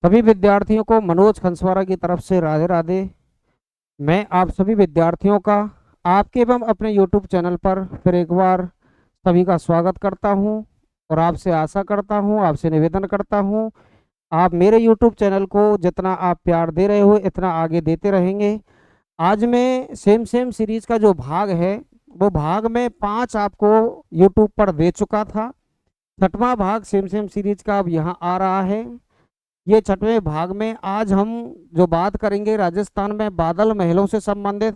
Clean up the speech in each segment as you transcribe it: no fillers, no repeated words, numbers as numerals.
सभी विद्यार्थियों को मनोज खंसवारा की तरफ से राधे राधे। मैं आप सभी विद्यार्थियों का आपके एवं अपने YouTube चैनल पर फिर एक बार सभी का स्वागत करता हूं और आपसे आशा करता हूं, आपसे निवेदन करता हूं, आप मेरे YouTube चैनल को जितना आप प्यार दे रहे हो इतना आगे देते रहेंगे। आज मैं सेम सेम सीरीज का जो भाग है वो भाग में 5 आपको YouTube पर दे चुका था। छठवां भाग सेम सेम सीरीज का अब यहाँ आ रहा है। ये छठवें भाग में आज हम जो बात करेंगे राजस्थान में बादल महलों से संबंधित।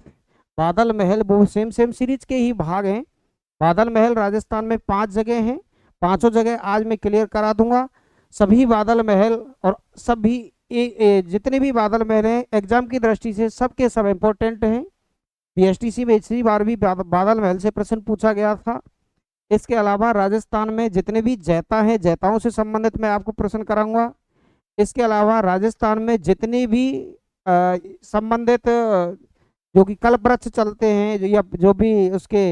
बादल महल वो सेम सेम सीरीज के ही भाग हैं। बादल महल राजस्थान में 5 जगह हैं। पांचों जगह आज मैं क्लियर करा दूंगा। सभी बादल महल और सभी जितने भी बादल महल हैं एग्जाम की दृष्टि से सबके सब इम्पोर्टेंट हैं। पीएसटीसी में इसी बार भी बादल महल से प्रश्न पूछा गया था। इसके अलावा राजस्थान में जितने भी जैता हैं जैताओं से संबंधित मैं आपको प्रश्न कराऊंगा। इसके अलावा राजस्थान में जितनी भी संबंधित जो कि कल्प वृक्ष चलते हैं या जो भी उसके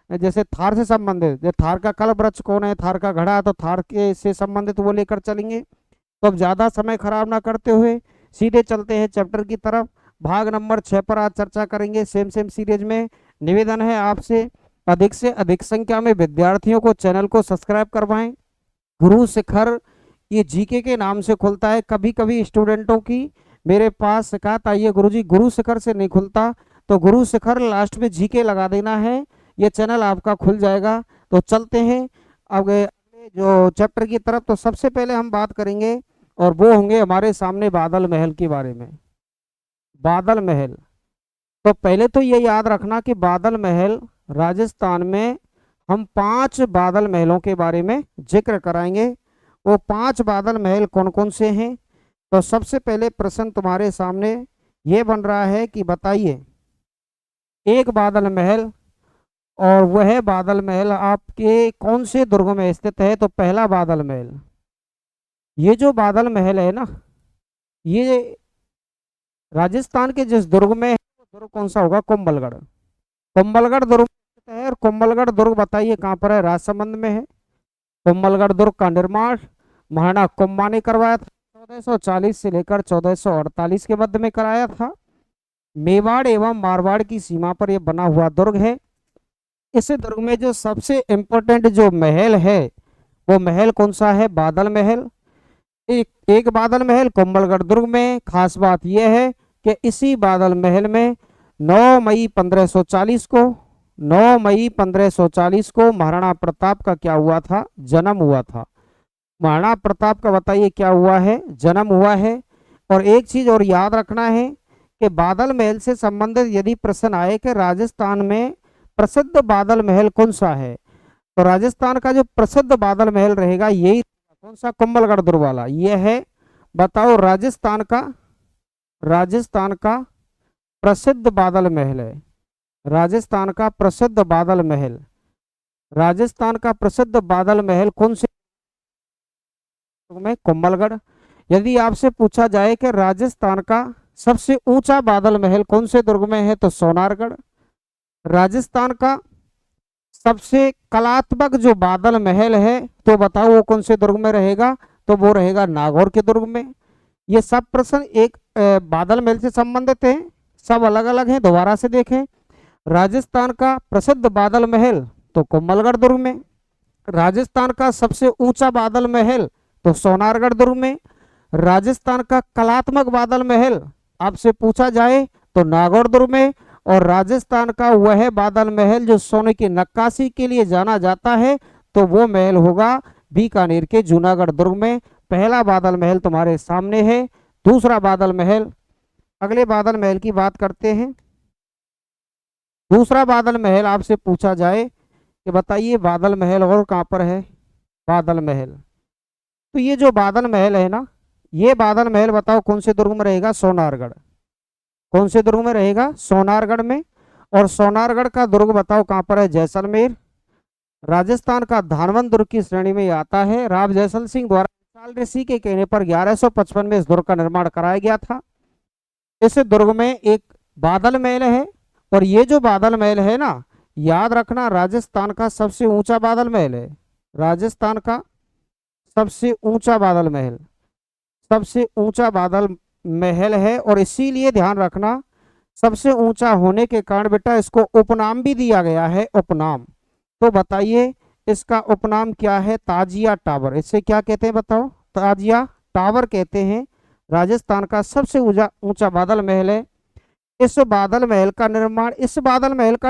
जैसे थार से संबंधित, थार का कल्प वृक्ष कौन है, थार का घड़ा है तो थार के से संबंधित वो लेकर चलेंगे। तो अब ज़्यादा समय खराब ना करते हुए सीधे चलते हैं चैप्टर की तरफ। भाग नंबर 6 पर आज चर्चा करेंगे सेम सेम सीरीज में। निवेदन है आपसे अधिक से अधिक संख्या में विद्यार्थियों को चैनल को सब्सक्राइब करवाएं। गुरु शिखर ये जीके के नाम से खुलता है। कभी कभी स्टूडेंटों की मेरे पास शिकायत आई है, गुरुजी गुरु शिखर से नहीं खुलता, तो गुरु शिखर लास्ट में जीके लगा देना है, ये चैनल आपका खुल जाएगा। तो चलते हैं अगले जो चैप्टर की तरफ। तो सबसे पहले हम बात करेंगे और वो होंगे हमारे सामने बादल महल के बारे में। बादल महल, तो पहले तो ये याद रखना कि बादल महल राजस्थान में हम 5 बादल महलों के बारे में जिक्र कराएंगे। वो 5 बादल महल कौन कौन से हैं? तो सबसे पहले प्रश्न तुम्हारे सामने ये बन रहा है कि बताइए एक बादल महल और वह बादल महल आपके कौन से दुर्ग में स्थित है? तो पहला बादल महल, ये जो बादल महल है ना, ये राजस्थान के जिस दुर्ग में है वो दुर्ग कौन सा होगा? कुंभलगढ़। कुंभलगढ़ दुर्ग स्थित है। और कुंभलगढ़ दुर्ग बताइए कहाँ पर है? राजसमंद में है। कुंभलगढ़ दुर्ग का निर्माण महाराणा कुंभा ने करवाया था। 1440 से लेकर 1448 के मध्य में कराया था। मेवाड़ एवं मारवाड़ की सीमा पर यह बना हुआ दुर्ग है। इस दुर्ग में जो सबसे इम्पोर्टेंट जो महल है वो महल कौन सा है? बादल महल। एक बादल महल कुंभलगढ़ दुर्ग में। खास बात यह है कि इसी बादल महल में 9 मई 1540 को 9 मई 1540 को महाराणा प्रताप का क्या हुआ था? जन्म हुआ था। महाराणा प्रताप का बताइए क्या हुआ है? जन्म हुआ है। और एक चीज और याद रखना है कि बादल महल से संबंधित यदि प्रश्न आए कि राजस्थान में प्रसिद्ध बादल महल कौन सा है, तो राजस्थान का जो प्रसिद्ध बादल महल रहेगा यही कौन सा? कुंभलगढ़ दुर्ग वाला। यह है, बताओ राजस्थान का प्रसिद्ध बादल महल है। राजस्थान का प्रसिद्ध बादल महल, राजस्थान का प्रसिद्ध बादल महल कौन से में? कुंभलगढ़। यदि आपसे पूछा जाए कि राजस्थान का सबसे ऊंचा बादल महल कौन से दुर्ग में है, तो सोनारगढ़। राजस्थान का सबसे कलात्मक जो बादल महल है तो बताओ वो कौन से दुर्ग में रहेगा? तो वो रहेगा नागौर के दुर्ग में। ये सब प्रश्न एक बादल महल से संबंधित हैं, सब अलग अलग हैं। दोबारा से देखें, राजस्थान का प्रसिद्ध बादल महल तो कुंभलगढ़ दुर्ग में। राजस्थान का सबसे ऊंचा बादल महल तो सोनारगढ़ दुर्ग में। राजस्थान का कलात्मक बादल महल आपसे पूछा जाए तो नागौर दुर्ग में। और राजस्थान का वह बादल महल जो सोने की नक्काशी के लिए जाना जाता है तो वो महल होगा बीकानेर के जूनागढ़ दुर्ग में। पहला बादल महल तुम्हारे सामने है। दूसरा बादल महल, अगले बादल महल की बात करते हैं। दूसरा बादल महल आपसे पूछा जाए कि बताइए बादल महल और कहाँ पर है? बादल महल, तो ये जो बादल महल है ना, ये बादल महल बताओ कौन से दुर्ग में रहेगा? सोनारगढ़। कौन से दुर्ग में रहेगा? सोनारगढ़ में। और सोनारगढ़ का दुर्ग बताओ कहाँ पर है? जैसलमेर। राजस्थान का धानवंत दुर्ग की श्रेणी में आता है। राव जैसल सिंह द्वारा विशाल ऋषि के कहने पर 1155 में इस दुर्ग का निर्माण कराया गया था। इस दुर्ग में एक बादल महल है। और ये जो बादल महल है ना, याद रखना राजस्थान का सबसे ऊंचा बादल महल है। राजस्थान का सबसे ऊंचा बादल महल, सबसे ऊंचा बादल महल है, और इसीलिए ध्यान रखना सबसे ऊंचा होने के कारण बेटा इसको उपनाम भी दिया गया है, उपनाम। तो बताइए इसका उपनाम क्या है? ताजिया टावर। इसे क्या कहते हैं बताओ? ताजिया टावर कहते हैं। राजस्थान का सबसे ऊंचा ऊंचा बादल महल है। इस बादल महल का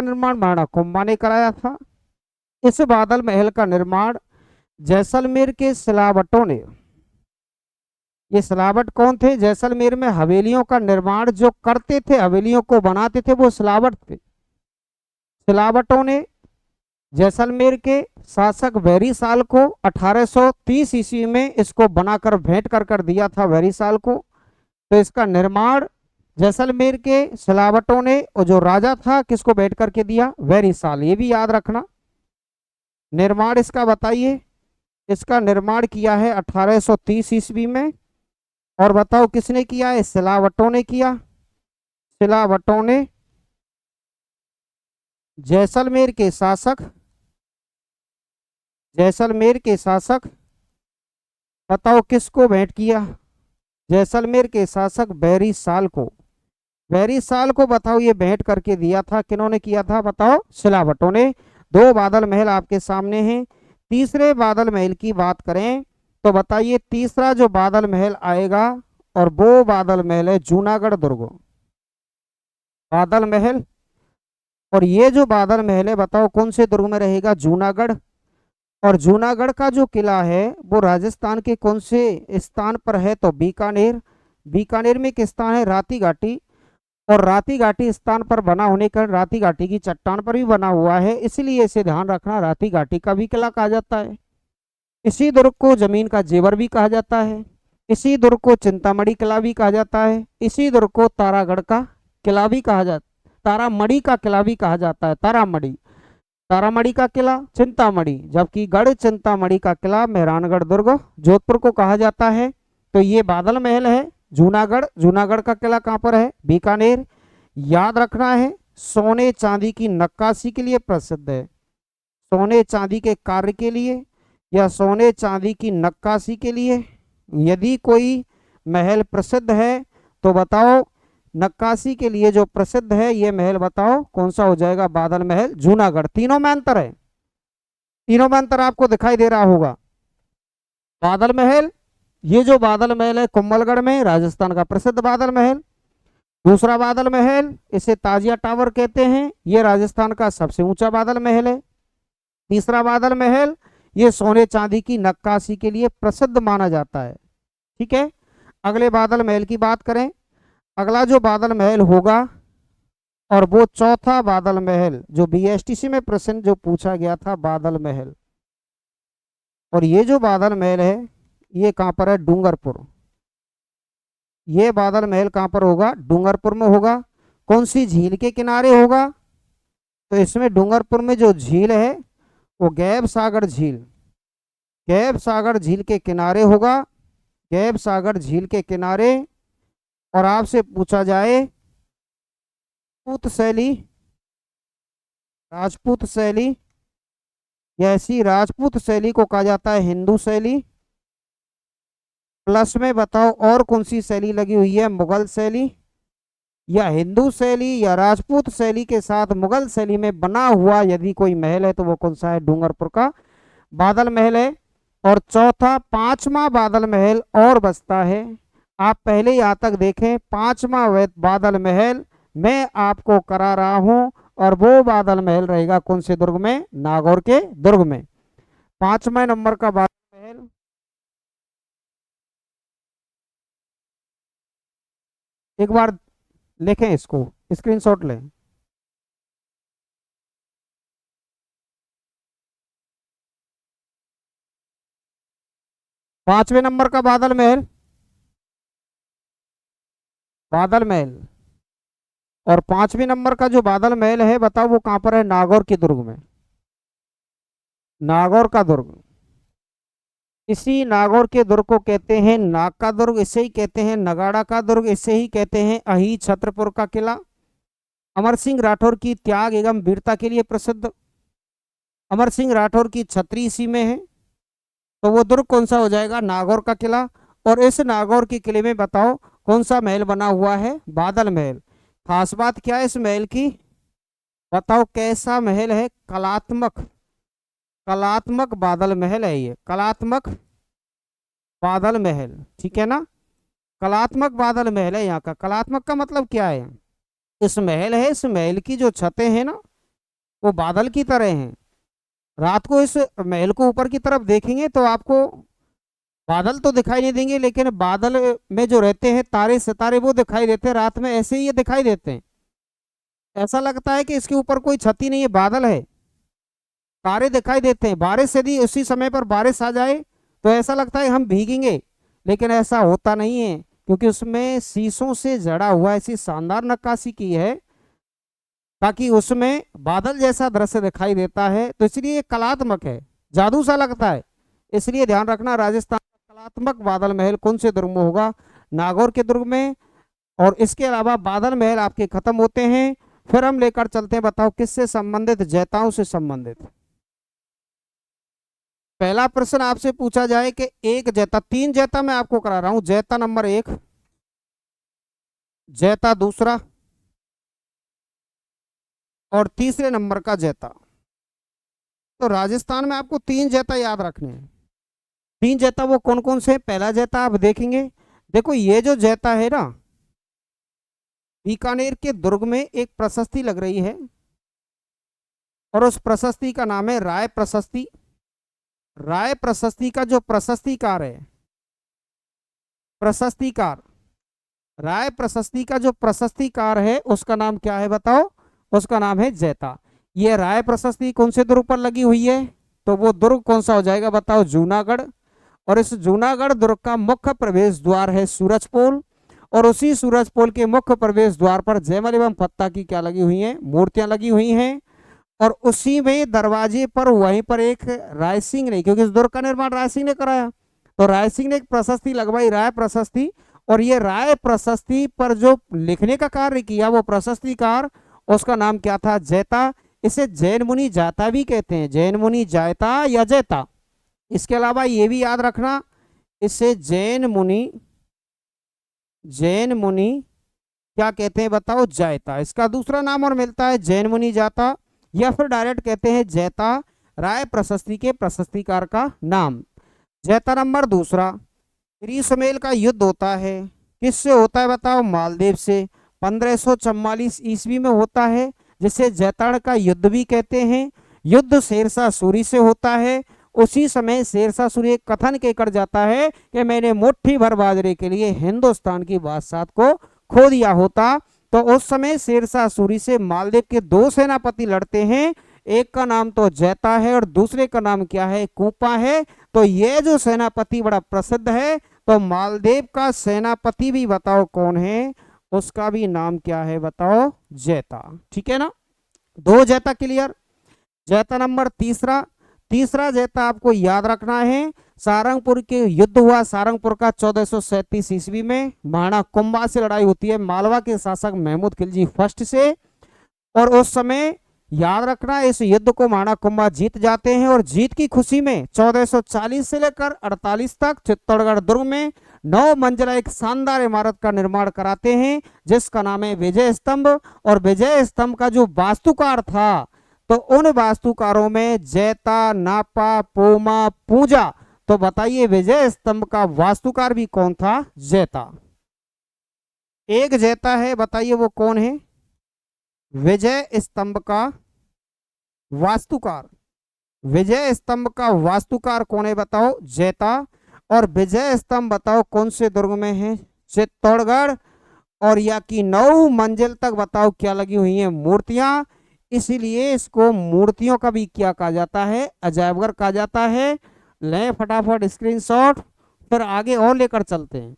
निर्माण महाराणा कुंभा ने कराया था। इस बादल महल का निर्माण जैसलमेर के सिलावटों ने। ये सिलावट कौन थे? जैसलमेर में हवेलियों का निर्माण जो करते थे, हवेलियों को बनाते थे, वो सिलावट थे। सिलावटों ने जैसलमेर के शासक वैरीसाल को 1830 ईस्वी में इसको बनाकर भेंट कर दिया था वैरीसाल को। तो इसका निर्माण जैसलमेर के सिलावटों ने, और जो राजा था किसको भेंट करके दिया? वैरीसाल। ये भी याद रखना। निर्माण इसका बताइए। इसका निर्माण किया है 1830 ईस्वी में। और बताओ किसने किया है? सिलावटों ने किया। सिलावटों ने जैसलमेर के शासक बताओ किसको भेंट किया? जैसलमेर के शासक वैरीसाल को। वैरीसाल को बताओ ये भेंट करके दिया था। किन्होंने किया था बताओ? सिलावटों ने। दो बादल महल आपके सामने हैं। तीसरे बादल महल की बात करें तो बताइए तीसरा जो बादल महल आएगा, और वो बादल महल है जूनागढ़ दुर्ग। बादल महल, और ये जो बादल महल है बताओ कौन से दुर्ग में रहेगा? जूनागढ़। और जूनागढ़ का जो किला है वो राजस्थान के कौन से स्थान पर है? तो बीकानेर। बीकानेर में एक स्थान है राती घाटी, और राती घाटी स्थान पर बना होने का राती घाटी की चट्टान पर भी बना हुआ है, इसलिए इसे ध्यान रखना राती घाटी का भी किला कहा जाता है। इसी दुर्ग को जमीन का जेवर भी कहा जाता है। इसी दुर्ग को चिंतामणि किला भी कहा जाता है। इसी दुर्ग को तारागढ़ का किला भी कहा जाता, तारामढ़ी का किला भी कहा जाता है। तारामढ़ी, तारामढ़ी का किला चिंतामणि, जबकि गढ़ चिंतामणि का किला मेहरानगढ़ दुर्ग जोधपुर को कहा जाता है। तो ये बादल महल है जूनागढ़। जूनागढ़ का किला कहाँ पर है? बीकानेर। याद रखना है सोने चांदी की नक्काशी के लिए प्रसिद्ध है। सोने चांदी के कार्य के लिए या सोने चांदी की नक्काशी के लिए यदि कोई महल प्रसिद्ध है तो बताओ नक्काशी के लिए जो प्रसिद्ध है ये महल बताओ कौन सा हो जाएगा? बादल महल जूनागढ़। तीनों में अंतर है। तीनों में अंतर आपको दिखाई दे रहा होगा। बादल महल, ये जो बादल महल है कुंभलगढ़ में, राजस्थान का प्रसिद्ध बादल महल। दूसरा बादल महल इसे ताजिया टावर कहते हैं, ये राजस्थान का सबसे ऊंचा बादल महल है। तीसरा बादल महल ये सोने चांदी की नक्काशी के लिए प्रसिद्ध माना जाता है। ठीक है, अगले बादल महल की बात करें। अगला जो बादल महल होगा, और वो चौथा बादल महल जो बीएसटीसी में प्रश्न जो पूछा गया था, बादल महल। और ये जो बादल महल है ये कहाँ पर है? डूंगरपुर। ये बादल महल कहाँ पर होगा? डूंगरपुर में होगा। कौन सी झील के किनारे होगा? तो इसमें डूंगरपुर में जो झील है वो गैब सागर झील, गैब सागर झील के किनारे होगा। गैब सागर झील के किनारे। और आपसे पूछा जाए राजपूत शैली, राजपूत शैली, ऐसी राजपूत शैली को कहा जाता है हिंदू शैली। प्लस में बताओ और कौन सी शैली लगी हुई है? मुगल शैली, या हिंदू शैली या राजपूत शैली के साथ मुगल शैली में बना हुआ यदि कोई महल है तो वो कौन सा है? डूंगरपुर का बादल महल है। और चौथा पांचवा बादल महल और बचता है। आप पहले यहाँ तक देखें, पांचवा बादल महल मैं आपको करा रहा हूं, और वो बादल महल रहेगा कौन से दुर्ग में? नागौर के दुर्ग में। पांचवें नंबर का बादल महल एक बार लिखें, इसको स्क्रीनशॉट लें। पांचवें नंबर का बादल महल, बादल महल। और पांचवें नंबर का जो बादल महल है बताओ वो कहां पर है? नागौर के दुर्ग में। नागौर का दुर्ग, इसी नागौर के दुर्ग को कहते हैं नाग का दुर्ग, इसे ही कहते हैं नगाड़ा का दुर्ग, इसे ही कहते हैं अही छत्रपुर का किला। अमर सिंह राठौर की त्याग एवं वीरता के लिए प्रसिद्ध। अमर सिंह राठौर की छत्री इसी में है। तो वो दुर्ग कौन सा हो जाएगा? नागौर का किला। और इस नागौर के किले में बताओ कौन सा महल बना हुआ है? बादल महल। खास बात क्या है इस महल की? बताओ कैसा महल है? कलात्मक, कलात्मक बादल महल है ये, कलात्मक बादल महल, ठीक है ना? कलात्मक बादल महल है यहाँ का। कलात्मक का मतलब क्या है? इस महल है, इस महल की जो छतें हैं ना वो बादल की तरह हैं। रात को इस महल को ऊपर की तरफ देखेंगे तो आपको बादल तो दिखाई नहीं देंगे, लेकिन बादल में जो रहते हैं तारे सितारे वो दिखाई देते हैं। रात में ऐसे ही ये दिखाई देते हैं। ऐसा लगता है कि इसके ऊपर कोई छत ही नहीं है, बादल है, तारे दिखाई देते हैं। बारिश यदि उसी समय पर बारिश आ जाए तो ऐसा लगता है हम भीगेंगे, लेकिन ऐसा होता नहीं है, क्योंकि उसमें शीशों से जड़ा हुआ ऐसी शानदार नक्काशी की है ताकि उसमें बादल जैसा दृश्य दिखाई देता है। तो इसलिए ये कलात्मक है, जादू सा लगता है। इसलिए ध्यान रखना, राजस्थान का कलात्मक बादल महल कौन से दुर्ग में होगा? नागौर के दुर्ग में। और इसके अलावा बादल महल आपके खत्म होते हैं। फिर हम लेकर चलते हैं, बताओ किससे संबंधित? जैताओं से संबंधित। पहला प्रश्न आपसे पूछा जाए कि एक जैता, तीन जैता मैं आपको करा रहा हूं। जैता नंबर 1, जैता दूसरा और तीसरे नंबर का जैता। तो राजस्थान में आपको तीन जैता याद रखने हैं। तीन जैता वो कौन कौन से? पहला जैता आप देखेंगे, देखो ये जो जैता है ना, बीकानेर के दुर्ग में एक प्रशस्ति लग रही है और उस प्रशस्ति का नाम है राय प्रशस्ति। राय प्रशस्ति का जो प्रशस्तिकार है, प्रशस्तिकार, राय प्रशस्ति का जो प्रशस्तिकार है उसका नाम क्या है बताओ? उसका नाम है जैता। ये राय प्रशस्ति कौन से दुर्ग पर लगी हुई है? तो वो दुर्ग कौन सा हो जाएगा बताओ? जूनागढ़। और इस जूनागढ़ दुर्ग का मुख्य प्रवेश द्वार है सूरजपोल, और उसी सूरजपोल के मुख्य प्रवेश द्वार पर जयमल एवं पत्ता की क्या लगी हुई है? मूर्तियां लगी हुई हैं। और उसी में दरवाजे पर वहीं पर एक राय सिंह ने, क्योंकि इस दुर्ग का निर्माण राय सिंह ने कराया, तो राय सिंह ने एक प्रशस्ति लगवाई, राय प्रशस्ति। और ये राय प्रशस्ति पर जो लिखने का कार्य किया वो प्रशस्तिकार, उसका नाम क्या था? जैता। इसे जैन मुनि जाता भी कहते हैं, जैन मुनि जायता या जैता। इसके अलावा ये भी याद रखना, इसे जैन मुनि, जैन मुनि क्या कहते हैं बताओ? जायता। इसका दूसरा नाम और मिलता है जैन मुनि जाता, या फिर डायरेक्ट कहते हैं जैता, राय प्रशस्ति के प्रशस्तिकार का नाम। जैता नंबर दूसरा, त्रिसमेल का युद्ध होता है, किससे होता है बताओ? मालदेव से। 1544 ईस्वी में होता है, जिसे जैताड़ का युद्ध भी कहते हैं। युद्ध शेरशाह सूरी से होता है। उसी समय शेरशाह सूरी एक कथन कहकर जाता है कि मैंने मुट्ठी भर बाजरे के लिए हिंदुस्तान की बादशाह को खो दिया होता। तो उस समय शेरशाह सूरी से मालदेव के दो सेनापति लड़ते हैं, एक का नाम तो जैता है और दूसरे का नाम क्या है? कूपा है। तो ये जो सेनापति बड़ा प्रसिद्ध है, तो मालदेव का सेनापति भी बताओ कौन है? उसका भी नाम क्या है बताओ? जैता। ठीक है ना? दो जैता क्लियर। जैता नंबर तीसरा, तीसरा जैता आपको याद रखना है, सारंगपुर के युद्ध हुआ सारंगपुर का 1437 ईस्वी में। महाराणा कुंभा से लड़ाई होती है मालवा के शासक महमूद खिलजी फर्स्ट से, और उस समय याद रखना इस युद्ध को महाराणा कुंभा जीत जाते हैं। और जीत की खुशी में 1440 से लेकर 48 तक चित्तौड़गढ़ दुर्ग में 9 मंजिला एक शानदार इमारत का निर्माण कराते हैं, जिसका नाम है विजय स्तंभ। और विजय स्तंभ का जो वास्तुकार था, तो उन वास्तुकारों में जैता, नापा, पोमा, पूजा। तो बताइए विजय स्तंभ का वास्तुकार भी कौन था? जैता। एक जैता है, बताइए वो कौन है? विजय स्तंभ का वास्तुकार। विजय स्तंभ का वास्तुकार कौन है बताओ? जैता। और विजय स्तंभ बताओ कौन से दुर्ग में है? चित्तौड़गढ़। और या की 9 मंजिल तक बताओ क्या लगी हुई है? मूर्तियां। इसीलिए इसको मूर्तियों का भी क्या कहा जाता है? अजायबघर कहा जाता है। लें फटाफट स्क्रीनशॉट, फिर आगे और लेकर चलते हैं।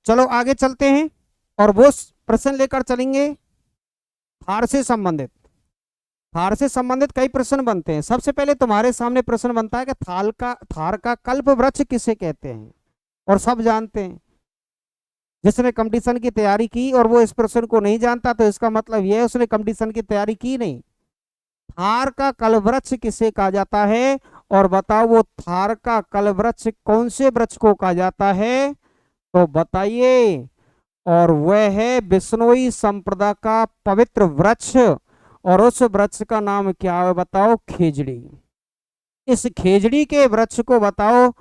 चलो आगे चलते हैं और वो प्रश्न लेकर चलेंगे थार से संबंधित। थार से संबंधित कई प्रश्न बनते हैं। सबसे पहले तुम्हारे सामने प्रश्न बनता है कि थार का कल्प वृक्ष किसे कहते हैं? और सब जानते हैं। जिसने कंपटीशन की तैयारी की और वो इस प्रश्न को नहीं जानता तो इसका मतलब यह है उसने कंपटीशन की तैयारी की नहीं। थार का कलवृक्ष किसे कहा जाता है? और बताओ वो थार का कलवृक्ष कौन से वृक्ष को कहा जाता है? तो बताइए। और वह है बिश्नोई संप्रदा का पवित्र वृक्ष। और उस वृक्ष का नाम क्या है बताओ? खेजड़ी। इस खेजड़ी के वृक्ष को बताओ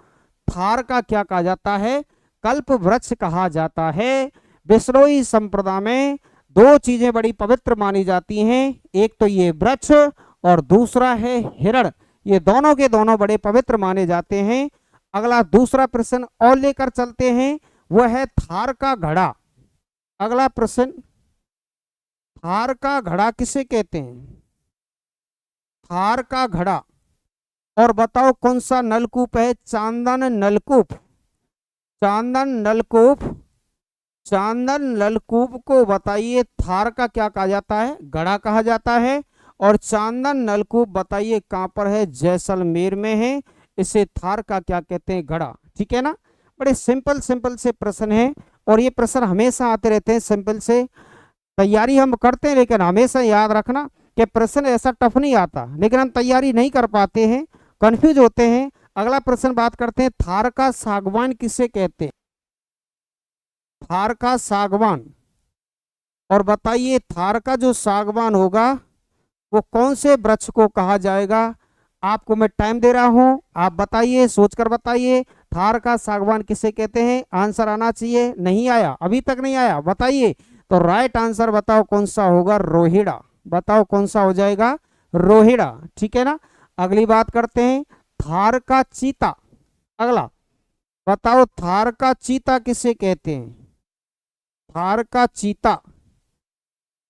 थार का क्या कहा जाता है? कल्प वृक्ष कहा जाता है। बिश्नोई संप्रदा में दो चीजें बड़ी पवित्र मानी जाती हैं, एक तो ये वृक्ष और दूसरा है हिरण। ये दोनों के दोनों बड़े पवित्र माने जाते हैं। अगला दूसरा प्रश्न और लेकर चलते हैं, वह है थार का घड़ा। अगला प्रश्न, थार का घड़ा किसे कहते हैं? थार का घड़ा। और बताओ कौन सा नलकूप है? चांदन नलकूप। चांदन नलकूप। चांदन नलकूप को बताइए थार का क्या कहा जाता है? घड़ा कहा जाता है। और चांदन नलकूप बताइए कहां पर है? जैसलमेर में है। इसे थार का क्या कहते हैं? घड़ा। ठीक है ना। बड़े सिंपल सिंपल से प्रश्न हैं और ये प्रश्न हमेशा आते रहते हैं। सिंपल से तैयारी हम करते हैं लेकिन हमेशा याद रखना कि प्रश्न ऐसा टफ नहीं आता, लेकिन हम तैयारी नहीं कर पाते हैं, कंफ्यूज होते हैं। अगला प्रश्न बात करते हैं, थार का सागवान किसे कहते हैं? थार का सागवान। और बताइए थार का जो सागवान होगा वो कौन से वृक्ष को कहा जाएगा? आपको मैं टाइम दे रहा हूं, आप बताइए, सोचकर बताइए थार का सागवान किसे कहते हैं। आंसर आना चाहिए। नहीं आया, अभी तक नहीं आया, बताइए। तो राइट आंसर बताओ कौन सा होगा? रोहिड़ा। बताओ कौन सा हो जाएगा? रोहिड़ा। ठीक है ना। अगली बात करते हैं, थार का चीता। अगला बताओ थार का चीता किसे कहते हैं? थार का चीता।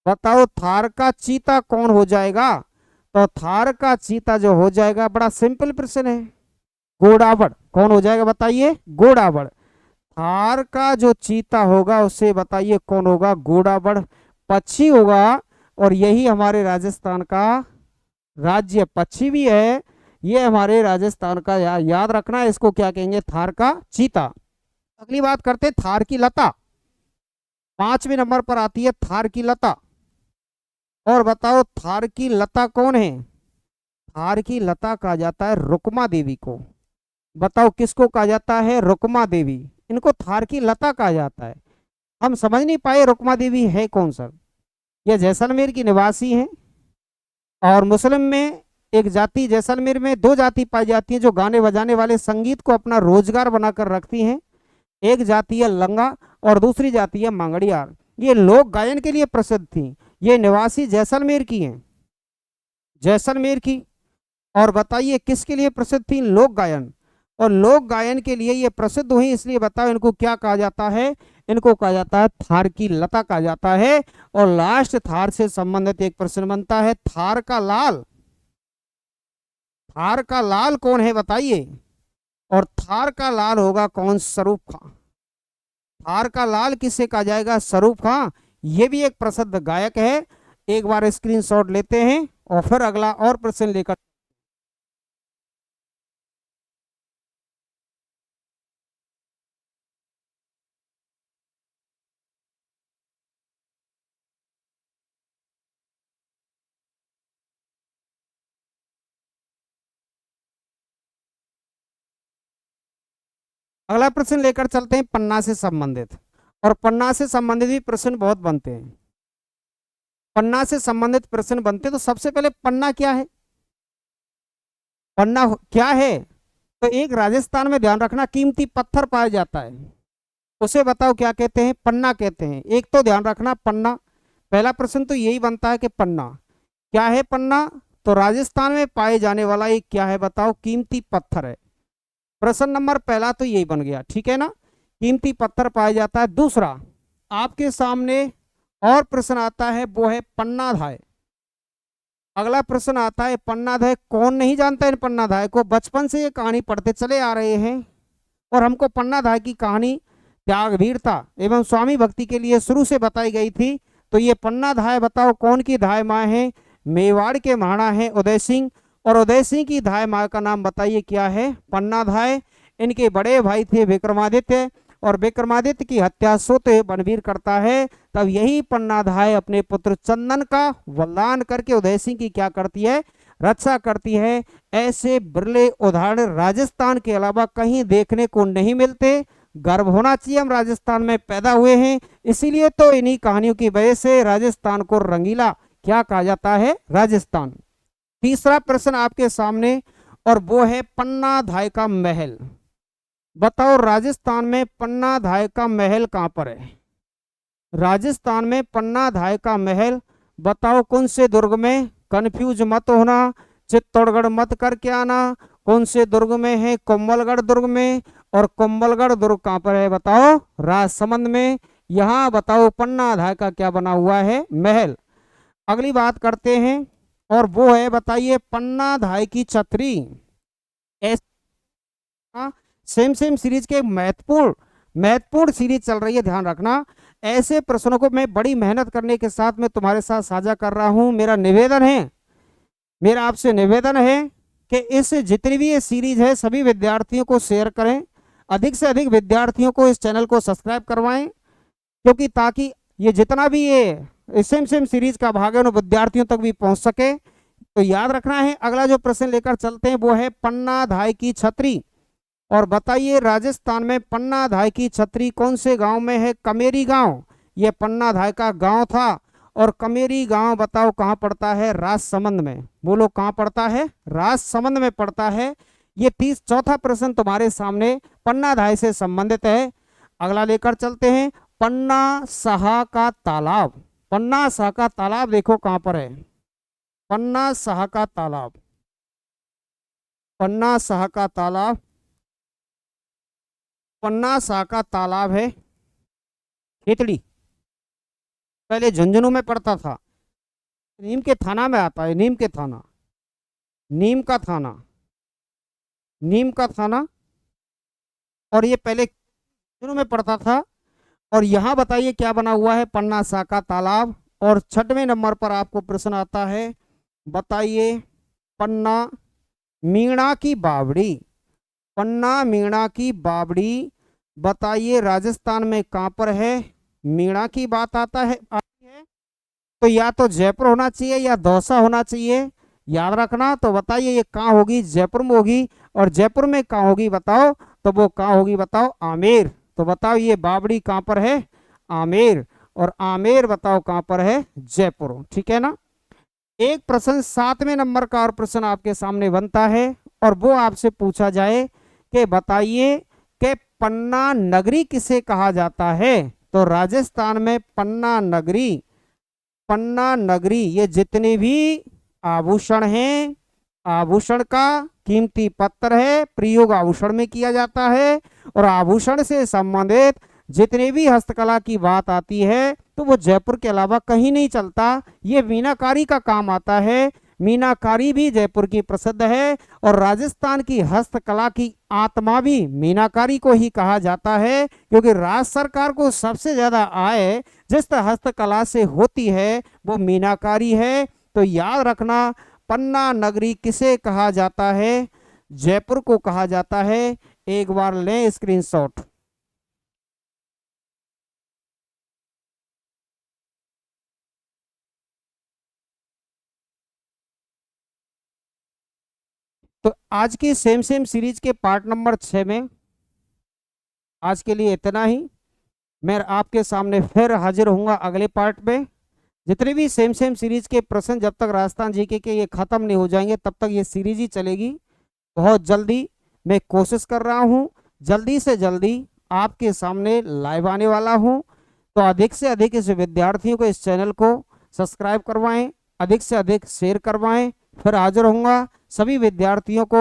बताओ थार का चीता कौन हो जाएगा? तो थार का चीता जो हो जाएगा, बड़ा सिंपल प्रश्न है, गोडावड़। कौन हो जाएगा बताइए? गोडावड़। थार का जो चीता होगा उसे बताइए कौन होगा? गोडावड़ पक्षी होगा। और यही हमारे राजस्थान का राज्य पक्षी भी है। ये हमारे राजस्थान का याद रखना है, इसको क्या कहेंगे? थार का चीता। अगली बात करते हैं, थार की लता। 5वें नंबर पर आती है थार की लता। और बताओ थार की लता कौन है? थार की लता कहा जाता है रुक्मा देवी को। बताओ किसको कहा जाता है? रुक्मा देवी। इनको थार की लता कहा जाता है। हम समझ नहीं पाए रुक्मा देवी है कौन सर? ये जैसलमेर की निवासी हैं। और मुस्लिम में एक जाति, जैसलमेर में दो जाति पाई जाती है जो गाने बजाने वाले संगीत को अपना रोजगार बनाकर रखती हैं। एक जाति है लंगा और दूसरी जाति है मांगड़ियार। ये लोक गायन के लिए प्रसिद्ध थी। ये निवासी जैसलमेर की हैं, जैसलमेर की। और बताइए किसके लिए प्रसिद्ध थी? लोक गायन। और लोक गायन के लिए ये प्रसिद्ध हुई, इसलिए बताओ इनको क्या कहा जाता है? इनको कहा जाता है थार की लता कहा जाता है। और लास्ट थार से संबंधित एक प्रश्न बनता है, थार का लाल। थार का लाल कौन है बताइए? और थार का लाल होगा कौन? स्वरूप खां। थार का लाल किसे कहा जाएगा? स्वरूप खां। ये भी एक प्रसिद्ध गायक है। एक बार स्क्रीनशॉट लेते हैं और फिर अगला और प्रश्न लेकर। अगला प्रश्न लेकर चलते हैं पन्ना से संबंधित। और पन्ना से संबंधित भी प्रश्न बहुत बनते हैं। पन्ना से संबंधित प्रश्न बनते हैं तो सबसे पहले पन्ना क्या है? पन्ना क्या है? तो एक राजस्थान में ध्यान रखना, कीमती पत्थर पाया जाता है, उसे बताओ क्या कहते हैं? पन्ना कहते हैं। एक तो ध्यान रखना पन्ना। पहला प्रश्न तो यही बनता है कि पन्ना क्या है? पन्ना तो राजस्थान में पाए जाने वाला एक क्या है बताओ? कीमती पत्थर है। प्रश्न नंबर पहला तो यही बन गया। ठीक है ना। कीमती पत्थर पाया जाता है। दूसरा आपके सामने और प्रश्न आता है, वो है पन्नाधाय। अगला प्रश्न आता है पन्नाधाय। कौन नहीं जानता इन पन्नाधाय को? बचपन से ये कहानी पढ़ते चले आ रहे हैं और हमको पन्नाधाय की कहानी त्याग वीरता एवं स्वामी भक्ति के लिए शुरू से बताई गई थी। तो ये पन्नाधाय बताओ कौन की धाय माँ है? मेवाड़ के महाराणा है उदय सिंह। और उदय सिंह की धाय माँ का नाम बताइए क्या है? पन्नाधाय। इनके बड़े भाई थे विक्रमादित्य, और विक्रमादित्य की हत्या स्वतः बनवीर करता है। तब यही पन्नाधाय अपने पुत्र चंदन का बलिदान करके उदय सिंह की क्या करती है, रक्षा करती है। ऐसे बिरले उदाहरण राजस्थान के अलावा कहीं देखने को नहीं मिलते। गर्व होना चाहिए, हम राजस्थान में पैदा हुए हैं, इसीलिए तो इन्हीं कहानियों की वजह से राजस्थान को रंगीला क्या कहा जाता है, राजस्थान। तीसरा प्रश्न आपके सामने, और वो है पन्नाधाय का महल। बताओ राजस्थान में पन्नाधाय का महल कहां पर है? राजस्थान में पन्नाधाय का महल बताओ कौन से दुर्ग में? कंफ्यूज मत होना, चित्तौड़गढ़ मत करके आना। कौन से दुर्ग में है? कुंभलगढ़ दुर्ग में। और कुंभलगढ़ दुर्ग कहां पर है बताओ? राजसमंद में। यहां बताओ पन्नाधाय का क्या बना हुआ है? महल। अगली बात करते हैं, और वो है बताइए पन्नाधाय की छतरी। सेम सेम सीरीज के महत्वपूर्ण सीरीज चल रही है, ध्यान रखना। ऐसे प्रश्नों को मैं बड़ी मेहनत करने के साथ में तुम्हारे साथ साझा कर रहा हूं। मेरा आपसे निवेदन है कि इस जितनी भी ये सीरीज है सभी विद्यार्थियों को शेयर करें, अधिक से अधिक विद्यार्थियों को इस चैनल को सब्सक्राइब करवाएं, क्योंकि ताकि ये जितना भी ये सेम सेम सीरीज का भाग है उन विद्यार्थियों तक भी पहुंच सके। तो याद रखना है। अगला जो प्रश्न लेकर चलते हैं वो है पन्नाधाय की छतरी। और बताइए राजस्थान में पन्नाधाय की छतरी कौन से गांव में है? कमेरी गांव। ये पन्नाधाय का गांव था। और कमेरी गांव बताओ कहां पड़ता है? राजसमंद में। बोलो कहां पड़ता है? राजसमंद में पड़ता है। ये चौथा प्रश्न तुम्हारे सामने पन्नाधाय से संबंधित है। अगला लेकर चलते हैं, पन्ना साहा का तालाब। पन्ना साहा का तालाब देखो कहां पर है? पन्ना साहा का तालाब, पन्ना साहा का तालाब, पन्ना साहा का तालाब है खेतड़ी। पहले झुंझुनू में पड़ता था, नीम के थाना में आता है। नीम के थाना, नीम का थाना, नीम का थाना। और ये पहले झुंझुनू में पड़ता था। और यहाँ बताइए क्या बना हुआ है? पन्ना साहा का तालाब। और 6वें नंबर पर आपको प्रश्न आता है, बताइए पन्ना मीणा की बावड़ी। पन्ना मीणा की बावड़ी बताइए राजस्थान में कहां पर है? मीणा की बात आती है तो या तो जयपुर होना चाहिए या दौसा होना चाहिए, याद रखना। तो बताइए ये कहाँ होगी? जयपुर में होगी। और जयपुर में कहाँ होगी बताओ? तो वो कहाँ होगी बताओ? आमेर। तो बताओ ये बावड़ी कहाँ पर है? आमेर। और आमेर बताओ कहाँ पर है? जयपुर। ठीक है ना। एक प्रश्न 7वें नंबर का और प्रश्न आपके सामने बनता है, और वो आपसे पूछा जाए कि बताइए कि पन्ना नगरी किसे कहा जाता है? तो राजस्थान में पन्ना नगरी, पन्ना नगरी ये जितने भी आभूषण हैं, आभूषण का कीमती पत्थर है, प्रयोग आभूषण में किया जाता है। और आभूषण से संबंधित जितने भी हस्तकला की बात आती है तो वो जयपुर के अलावा कहीं नहीं चलता। ये मीनाकारी का काम आता है। मीनाकारी भी जयपुर की प्रसिद्ध है। और राजस्थान की हस्तकला की आत्मा भी मीनाकारी को ही कहा जाता है, क्योंकि राज्य सरकार को सबसे ज्यादा आय जिस हस्तकला से होती है वो मीनाकारी है। तो याद रखना, पन्ना नगरी किसे कहा जाता है? जयपुर को कहा जाता है। एक बार लें स्क्रीनशॉट। तो आज की सेम सेम सीरीज के पार्ट नंबर 6 में आज के लिए इतना ही। मैं आपके सामने फिर हाजिर होऊंगा अगले पार्ट में। जितने भी सेम सेम सीरीज के प्रश्न जब तक राजस्थान जीके के ये खत्म नहीं हो जाएंगे तब तक ये सीरीज ही चलेगी। बहुत जल्दी मैं कोशिश कर रहा हूँ, जल्दी से जल्दी आपके सामने लाइव आने वाला हूँ। तो अधिक से अधिक इस विद्यार्थियों को इस चैनल को सब्सक्राइब करवाएं, अधिक से अधिक शेयर करवाएं। फिर हाजिर होऊंगा। सभी विद्यार्थियों को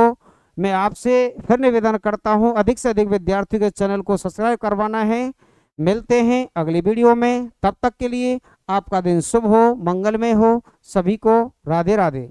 मैं आपसे फिर निवेदन करता हूं, अधिक से अधिक विद्यार्थियों के चैनल को सब्सक्राइब करवाना है। मिलते हैं अगली वीडियो में, तब तक के लिए आपका दिन शुभ हो, मंगलमय हो। सभी को राधे राधे।